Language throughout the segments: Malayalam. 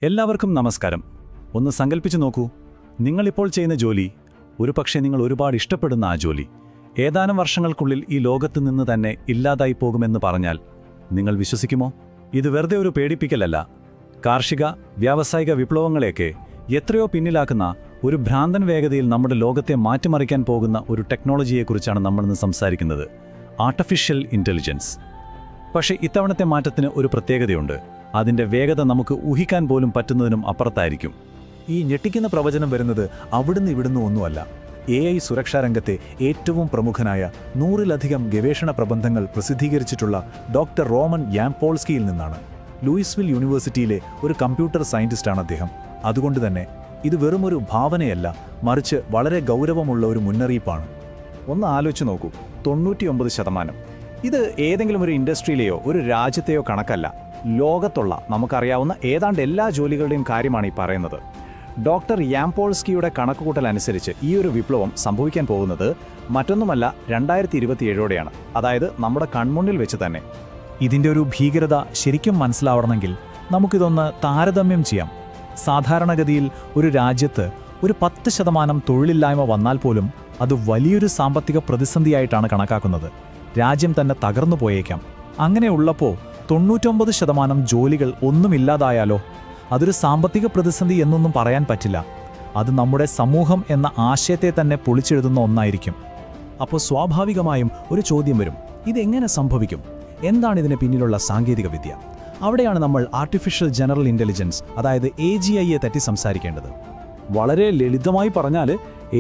എല്ലാവർക്കും നമസ്കാരം. ഒന്ന് സങ്കൽപ്പിച്ചു നോക്കൂ, നിങ്ങളിപ്പോൾ ചെയ്യുന്ന ജോലി, ഒരുപക്ഷെ നിങ്ങൾ ഒരുപാട് ഇഷ്ടപ്പെടുന്ന ആ ജോലി ഏതാനും വർഷങ്ങൾക്കുള്ളിൽ ഈ ലോകത്ത് നിന്ന് തന്നെ ഇല്ലാതായി പോകുമെന്ന് പറഞ്ഞാൽ നിങ്ങൾ വിശ്വസിക്കുമോ? ഇത് വെറുതെ ഒരു പേടിപ്പിക്കലല്ല. കാർഷിക വ്യാവസായിക വിപ്ലവങ്ങളെയൊക്കെ എത്രയോ പിന്നിലാക്കുന്ന ഒരു ഭ്രാന്തൻ വേഗതയിൽ നമ്മുടെ ലോകത്തെ മാറ്റിമറിക്കാൻ പോകുന്ന ഒരു ടെക്നോളജിയെക്കുറിച്ചാണ് നമ്മളിന്ന് സംസാരിക്കുന്നത്: ആർട്ടിഫിഷ്യൽ ഇൻ്റലിജൻസ്. പക്ഷേ ഇത്തവണത്തെ മാറ്റത്തിന് ഒരു പ്രത്യേകതയുണ്ട്. അതിൻ്റെ വേഗത നമുക്ക് ഊഹിക്കാൻ പോലും പറ്റുന്നതിനും അപ്പുറത്തായിരിക്കും. ഈ ഞെട്ടിക്കുന്ന പ്രവചനം വരുന്നത് അവിടുന്ന് ഇവിടുന്ന് ഒന്നുമല്ല. AI സുരക്ഷാ രംഗത്തെ ഏറ്റവും പ്രമുഖനായ 100-ലധികം ഗവേഷണ പ്രബന്ധങ്ങൾ പ്രസിദ്ധീകരിച്ചിട്ടുള്ള ഡോക്ടർ റോമൻ യാംപോൾസ്കിയിൽ നിന്നാണ്. ലൂയിസ്വിൽ യൂണിവേഴ്സിറ്റിയിലെ ഒരു കമ്പ്യൂട്ടർ സയന്റിസ്റ്റാണ് അദ്ദേഹം. അതുകൊണ്ട് തന്നെ ഇത് വെറുമൊരു ഭാവനയല്ല, മറിച്ച് വളരെ ഗൗരവമുള്ള ഒരു മുന്നറിയിപ്പാണ്. ഒന്ന് ആലോചിച്ച് നോക്കൂ, 99%. ഇത് ഏതെങ്കിലും ഒരു ഇൻഡസ്ട്രിയിലെയോ ഒരു രാജ്യത്തെയോ കണക്കല്ല. ലോകത്തുള്ള നമുക്കറിയാവുന്ന ഏതാണ്ട് എല്ലാ ജോലികളുടെയും കാര്യമാണ് ഈ പറയുന്നത്. ഡോക്ടർ യാംപോൾസ്കിയുടെ കണക്കുകൂട്ടൽ അനുസരിച്ച് ഈ ഒരു വിപ്ലവം സംഭവിക്കാൻ പോകുന്നത് മറ്റൊന്നുമല്ല 2027ഓടെയാണ്. അതായത് നമ്മുടെ കൺമുന്നിൽ വെച്ച് തന്നെ. ഇതിൻ്റെ ഒരു ഭീകരത ശരിക്കും മനസ്സിലാവണമെങ്കിൽ നമുക്കിതൊന്ന് താരതമ്യം ചെയ്യാം. സാധാരണഗതിയിൽ ഒരു രാജ്യത്ത് ഒരു 10% തൊഴിലില്ലായ്മ വന്നാൽ പോലും അത് വലിയൊരു സാമ്പത്തിക പ്രതിസന്ധിയായിട്ടാണ് കണക്കാക്കുന്നത്. രാജ്യം തന്നെ തകർന്നു പോയേക്കാം. അങ്ങനെയുള്ളപ്പോൾ 99% ജോലികൾ ഒന്നുമില്ലാതായാലോ? അതൊരു സാമ്പത്തിക പ്രതിസന്ധി എന്നൊന്നും പറയാൻ പറ്റില്ല. അത് നമ്മുടെ സമൂഹം എന്ന ആശയത്തെ തന്നെ പൊളിച്ചെഴുതുന്ന ഒന്നായിരിക്കും. അപ്പോൾ സ്വാഭാവികമായും ഒരു ചോദ്യം വരും: ഇതെങ്ങനെ സംഭവിക്കും? എന്താണ് ഇതിന് പിന്നിലുള്ള സാങ്കേതിക വിദ്യ? അവിടെയാണ് നമ്മൾ ആർട്ടിഫിഷ്യൽ ജനറൽ ഇൻ്റലിജൻസ്, അതായത് AGIയെ പറ്റി സംസാരിക്കേണ്ടത്. വളരെ ലളിതമായി പറഞ്ഞാൽ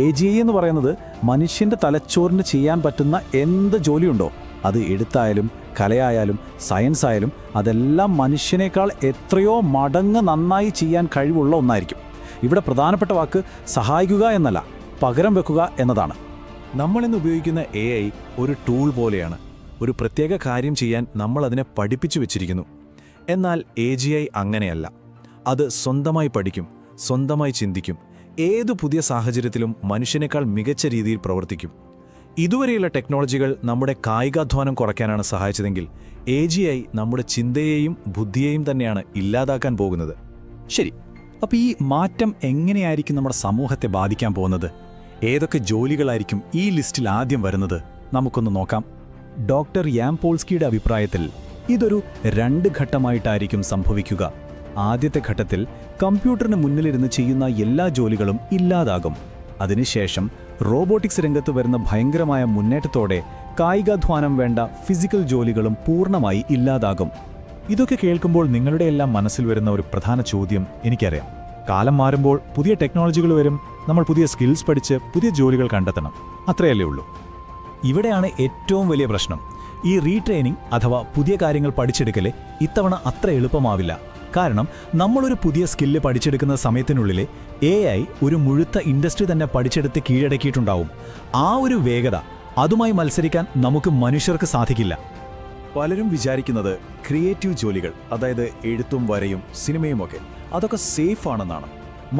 AGI എന്ന് പറയുന്നത് മനുഷ്യൻ്റെ തലച്ചോറിന് ചെയ്യാൻ പറ്റുന്ന എന്ത് ജോലിയുണ്ടോ, അത് എഴുത്തായാലും കലയായാലും സയൻസ് ആയാലും, അതെല്ലാം മനുഷ്യനേക്കാൾ എത്രയോ മടങ്ങ് നന്നായി ചെയ്യാൻ കഴിവുള്ള ഒന്നായിരിക്കും. ഇവിടെ പ്രധാനപ്പെട്ട വാക്ക് സഹായിക്കുക എന്നല്ല, പകരം വെക്കുക എന്നതാണ്. നമ്മളിന്ന് ഉപയോഗിക്കുന്ന AI ഒരു ടൂൾ പോലെയാണ്. ഒരു പ്രത്യേക കാര്യം ചെയ്യാൻ നമ്മൾ അതിനെ പഠിപ്പിച്ചു വെച്ചിരിക്കുന്നു. എന്നാൽ AGI അങ്ങനെയല്ല. അത് സ്വന്തമായി പഠിക്കും, സ്വന്തമായി ചിന്തിക്കും, ഏതു പുതിയ സാഹചര്യത്തിലും മനുഷ്യനേക്കാൾ മികച്ച രീതിയിൽ പ്രവർത്തിക്കും. ഇതുവരെയുള്ള ടെക്നോളജികൾ നമ്മുടെ കായികാധ്വാനം കുറയ്ക്കാനാണ് സഹായിച്ചതെങ്കിൽ AGI നമ്മുടെ ചിന്തയെയും ബുദ്ധിയെയും തന്നെയാണ് ഇല്ലാതാക്കാൻ പോകുന്നത്. ശരി, അപ്പോൾ ഈ മാറ്റം എങ്ങനെയായിരിക്കും നമ്മുടെ സമൂഹത്തെ ബാധിക്കാൻ പോകുന്നത്? ഏതൊക്കെ ജോലികളായിരിക്കും ഈ ലിസ്റ്റിൽ ആദ്യം വരുന്നത്? നമുക്കൊന്ന് നോക്കാം. ഡോക്ടർ യാംപോൾസ്കിയുടെ അഭിപ്രായത്തിൽ ഇതൊരു 2 ഘട്ടമായിട്ടായിരിക്കും സംഭവിക്കുക. ആദ്യത്തെ ഘട്ടത്തിൽ കമ്പ്യൂട്ടറിന് മുന്നിലിരുന്ന് ചെയ്യുന്ന എല്ലാ ജോലികളും ഇല്ലാതാകും. അതിനുശേഷം റോബോട്ടിക്സ് രംഗത്ത് വരുന്ന ഭയങ്കരമായ മുന്നേറ്റത്തോടെ കായികാധ്വാനം വേണ്ട ഫിസിക്കൽ ജോലികളും പൂർണ്ണമായി ഇല്ലാതാകും. ഇതൊക്കെ കേൾക്കുമ്പോൾ നിങ്ങളുടെയെല്ലാം മനസ്സിൽ വരുന്ന ഒരു പ്രധാന ചോദ്യം എനിക്കറിയാം. കാലം മാറുമ്പോൾ പുതിയ ടെക്നോളജികൾ വരും, നമ്മൾ പുതിയ സ്കിൽസ് പഠിച്ച് പുതിയ ജോലികൾ കണ്ടെത്തണം. അത്രയല്ലേ ഉള്ളൂ. ഇവിടെയാണ് ഏറ്റവും വലിയ പ്രശ്നം. ഈ റീട്രെയിനിങ് അഥവാ പുതിയ കാര്യങ്ങൾ പഠിച്ചെടുക്കലേ ഇത്തവണ അത്ര എളുപ്പമാവില്ല. കാരണം നമ്മളൊരു പുതിയ സ്കില്ല് പഠിച്ചെടുക്കുന്ന സമയത്തിനുള്ളിലെ AI ഒരു മുഴുത്ത ഇൻഡസ്ട്രി തന്നെ പഠിച്ചെടുത്ത് കീഴടക്കിയിട്ടുണ്ടാവും. ആ ഒരു വേഗത, അതുമായി മത്സരിക്കാൻ നമുക്ക് മനുഷ്യർക്ക് സാധിക്കില്ല. പലരും വിചാരിക്കുന്നത് ക്രിയേറ്റീവ് ജോലികൾ, അതായത് എഴുത്തും വരയും സിനിമയുമൊക്കെ, അതൊക്കെ സേഫ് ആണെന്നാണ്.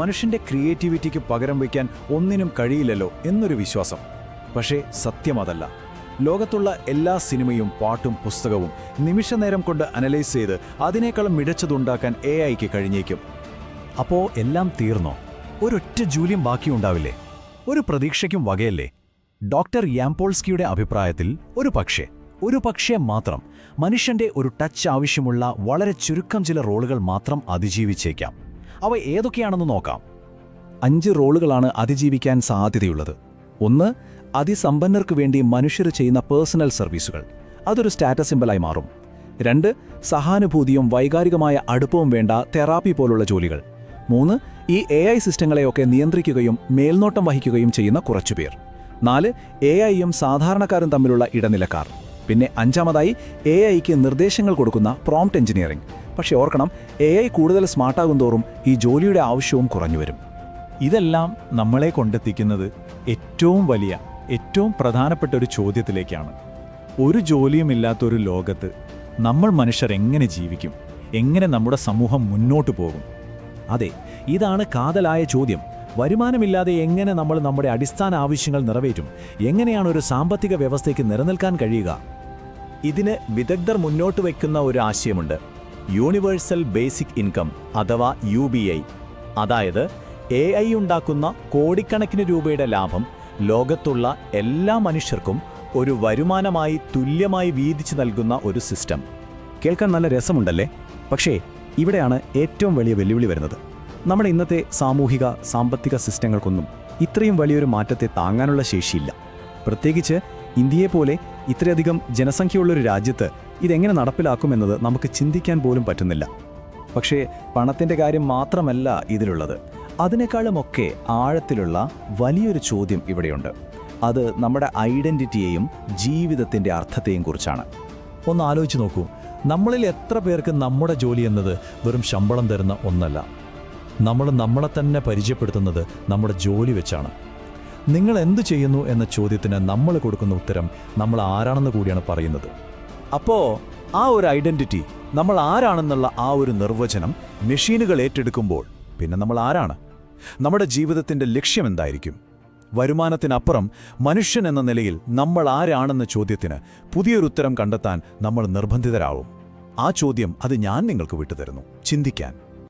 മനുഷ്യൻ്റെ ക്രിയേറ്റിവിറ്റിക്ക് പകരം വയ്ക്കാൻ ഒന്നിനും കഴിയില്ലല്ലോ എന്നൊരു വിശ്വാസം. പക്ഷേ സത്യം അതല്ല. ലോകത്തുള്ള എല്ലാ സിനിമയും പാട്ടും പുസ്തകവും നിമിഷനേരം കൊണ്ട് അനലൈസ് ചെയ്ത് അതിനേക്കാളും മികച്ചതുണ്ടാക്കാൻ AIക്ക് കഴിഞ്ഞേക്കും. അപ്പോൾ എല്ലാം തീർന്നോ? ഒരൊറ്റ ജോലിയും ബാക്കിയുണ്ടാവില്ലേ? ഒരു പ്രതീക്ഷയ്ക്കും വകയല്ലേ? ഡോക്ടർ യാംപോൾസ്കിയുടെ അഭിപ്രായത്തിൽ ഒരു പക്ഷേ മാത്രം മനുഷ്യന്റെ ഒരു ടച്ച് ആവശ്യമുള്ള വളരെ ചുരുക്കം ചില റോളുകൾ മാത്രം അതിജീവിച്ചേക്കാം. അവ ഏതൊക്കെയാണെന്ന് നോക്കാം. 5 റോളുകളാണ് അതിജീവിക്കാൻ സാധ്യതയുള്ളത്. 1. അതിസമ്പന്നർക്ക് വേണ്ടി മനുഷ്യർ ചെയ്യുന്ന പേഴ്സണൽ സർവീസുകൾ. അതൊരു സ്റ്റാറ്റസ് സിംബലായി മാറും. 2. സഹാനുഭൂതിയും വൈകാരികമായ അടുപ്പവും വേണ്ട തെറാപ്പി പോലുള്ള ജോലികൾ. 3. ഈ AI സിസ്റ്റങ്ങളെയൊക്കെ നിയന്ത്രിക്കുകയും മേൽനോട്ടം വഹിക്കുകയും ചെയ്യുന്ന കുറച്ചുപേർ. 4. AIയും സാധാരണക്കാരും തമ്മിലുള്ള ഇടനിലക്കാർ. പിന്നെ 5ാമതായി AIക്ക് നിർദ്ദേശങ്ങൾ കൊടുക്കുന്ന പ്രോംപ്റ്റ് എഞ്ചിനീയറിംഗ്. പക്ഷേ ഓർക്കണം, AI കൂടുതൽ സ്മാർട്ടാകും തോറും ഈ ജോലിയുടെ ആവശ്യവും കുറഞ്ഞു വരും. ഇതെല്ലാം നമ്മളെ കൊണ്ടെത്തിക്കുന്നത് ഏറ്റവും പ്രധാനപ്പെട്ട ഒരു ചോദ്യത്തിലേക്കാണ്. ഒരു ജോലിയുമില്ലാത്തൊരു ലോകത്ത് നമ്മൾ മനുഷ്യർ എങ്ങനെ ജീവിക്കും? എങ്ങനെ നമ്മുടെ സമൂഹം മുന്നോട്ടു പോകും? അതെ, ഇതാണ് കാതലായ ചോദ്യം. വരുമാനമില്ലാതെ എങ്ങനെ നമ്മൾ നമ്മുടെ അടിസ്ഥാന ആവശ്യങ്ങൾ നിറവേറ്റും? എങ്ങനെയാണ് ഒരു സാമ്പത്തിക വ്യവസ്ഥയ്ക്ക് നിലനിൽക്കാൻ കഴിയുക? ഇതിന് വിദഗ്ധർ മുന്നോട്ട് വയ്ക്കുന്ന ഒരു ആശയമുണ്ട്: യൂണിവേഴ്സൽ ബേസിക് ഇൻകം അഥവാ UBI. അതായത് AI ഉണ്ടാക്കുന്ന കോടിക്കണക്കിന് രൂപയുടെ ലാഭം ലോകത്തുള്ള എല്ലാ മനുഷ്യർക്കും ഒരു വരുമാനമായി തുല്യമായി വീതിച്ചു നൽകുന്ന ഒരു സിസ്റ്റം. കേൾക്കാൻ നല്ല രസമുണ്ടല്ലേ? പക്ഷേ ഇവിടെയാണ് ഏറ്റവും വലിയ വെല്ലുവിളി വരുന്നത്. നമ്മുടെ ഇന്നത്തെ സാമൂഹിക സാമ്പത്തിക സിസ്റ്റങ്ങൾക്കൊന്നും ഇത്രയും വലിയൊരു മാറ്റത്തെ താങ്ങാനുള്ള ശേഷിയില്ല. പ്രത്യേകിച്ച് ഇന്ത്യയെപ്പോലെ ഇത്രയധികം ജനസംഖ്യയുള്ളൊരു രാജ്യത്ത് ഇതെങ്ങനെ നടപ്പിലാക്കുമെന്നത് നമുക്ക് ചിന്തിക്കാൻ പോലും പറ്റുന്നില്ല. പക്ഷേ പണത്തിൻ്റെ കാര്യം മാത്രമല്ല ഇതിലുള്ളത്. അതിനേക്കാളുമൊക്കെ ആഴത്തിലുള്ള വലിയൊരു ചോദ്യം ഇവിടെയുണ്ട്. അത് നമ്മുടെ ഐഡന്റിറ്റിയെയും ജീവിതത്തിൻ്റെ അർത്ഥത്തെയും കുറിച്ചാണ്. ഒന്ന് ആലോചിച്ച് നോക്കൂ, നമ്മളിൽ എത്ര പേർക്ക് നമ്മുടെ ജോലി എന്നത് വെറും ശമ്പളം തരുന്ന ഒന്നല്ല. നമ്മൾ നമ്മളെ തന്നെ പരിചയപ്പെടുത്തുന്നത് നമ്മുടെ ജോലി വെച്ചാണ്. നിങ്ങൾ എന്തു ചെയ്യുന്നു എന്ന ചോദ്യത്തിന് നമ്മൾ കൊടുക്കുന്ന ഉത്തരം നമ്മൾ ആരാണെന്ന് കൂടിയാണ് പറയുന്നത്. അപ്പോൾ ആ ഒരു ഐഡന്റിറ്റി, നമ്മൾ ആരാണെന്നുള്ള ആ ഒരു നിർവചനം മെഷീനുകൾ ഏറ്റെടുക്കുമ്പോൾ പിന്നെ നമ്മൾ ആരാണ്? നമ്മുടെ ജീവിതത്തിൻ്റെ ലക്ഷ്യം എന്തായിരിക്കും? വരുമാനത്തിനപ്പുറം മനുഷ്യൻ എന്ന നിലയിൽ നമ്മൾ ആരാണെന്ന ചോദ്യത്തിന് പുതിയൊരു ഉത്തരം കണ്ടെത്താൻ നമ്മൾ നിർബന്ധിതരാവും. ആ ചോദ്യം അത് ഞാൻ നിങ്ങൾക്ക് വിട്ടുതരുന്നു, ചിന്തിക്കാൻ.